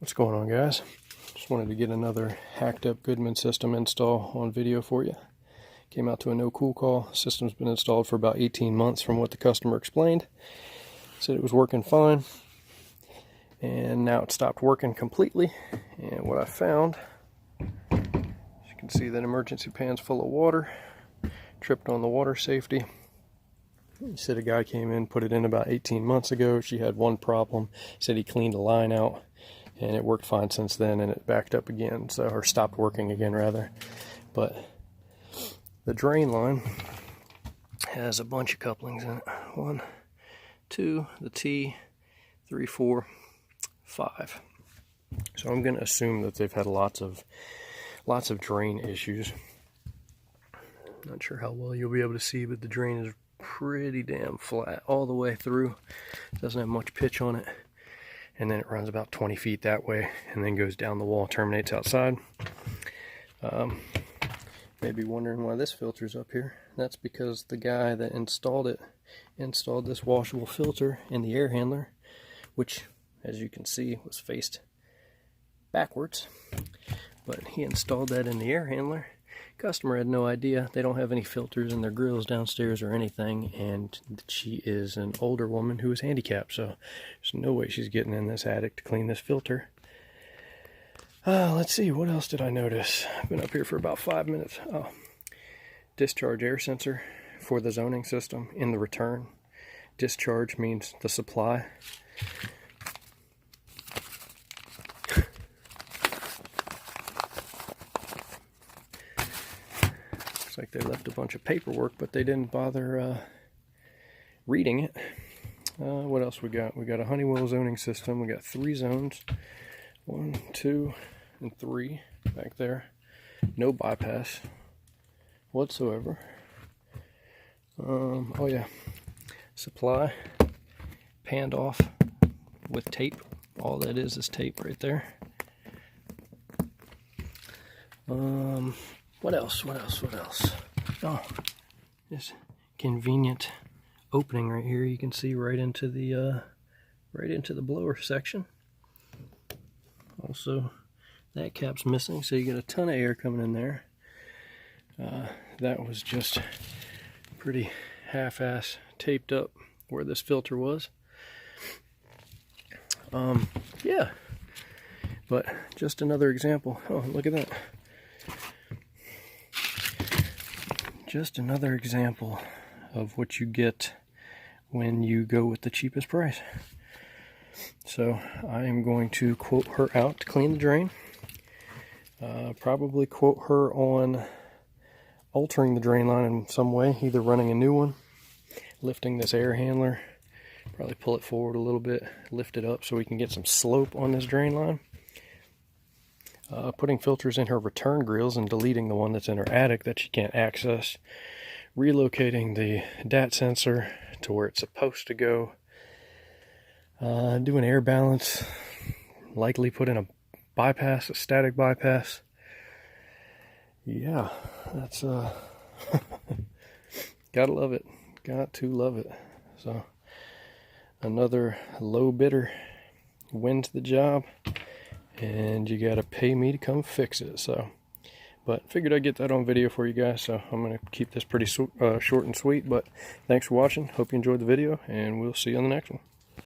What's going on, guys? Just wanted to get another hacked up Goodman system install on video for you. Came out to a no cool call. System's been installed for about 18 months from what the customer explained. Said it was working fine, and now it stopped working completely. And what I found, as you can see, that emergency pan's full of water, tripped on the water safety. He said a guy came in, put it in about 18 months ago. She had one problem. Said he cleaned the line out and it worked fine since then, and it backed up again, so, or stopped working again rather. But the drain line has a bunch of couplings in it. 1, 2, the T, 3, 4, 5. So I'm going to assume that they've had lots of drain issues. Not sure how well you'll be able to see, but the drain is pretty damn flat all the way through. Doesn't have much pitch on it. And then it runs about 20 feet that way and then goes down the wall, terminates outside. Maybe wondering why this filter's up here. That's because the guy that installed it installed this washable filter in the air handler, which, as you can see, was faced backwards. But he installed that in the air handler. Customer had no idea. They don't have any filters in their grills downstairs or anything, and she is an older woman who is handicapped, so there's no way she's getting in this attic to clean this filter. Let's see, what else did I notice? I've been up here for about 5 minutes. Oh, discharge air sensor for the zoning system in the return. Discharge means the supply. Looks like they left a bunch of paperwork, but they didn't bother reading it. What else we got? We got a Honeywell zoning system. We got 3 zones. 1, 2, and 3 back there. No bypass whatsoever. Oh yeah. Supply panned off with tape. All that is tape right there. What else? Oh, this convenient opening right here. You can see right into the blower section. Also, that cap's missing, so you get a ton of air coming in there. That was just pretty half-ass taped up where this filter was. Yeah, but just another example. Oh, look at that. Just another example of what you get when you go with the cheapest price. So I am going to quote her out to clean the drain. Probably quote her on altering the drain line in some way, either running a new one, lifting this air handler, probably pull it forward a little bit, lift it up so we can get some slope on this drain line. Putting filters in her return grills and deleting the one that's in her attic that she can't access. Relocating the DAT sensor to where it's supposed to go. Do an air balance. Likely put in a bypass, a static bypass. Yeah, that's gotta love it. Got to love it. So another low bidder wins the job, and you gotta pay me to come fix it. So, but figured I'd get that on video for you guys, so I'm gonna keep this pretty short and sweet. But thanks for watching. Hope you enjoyed the video, and we'll see you on the next one.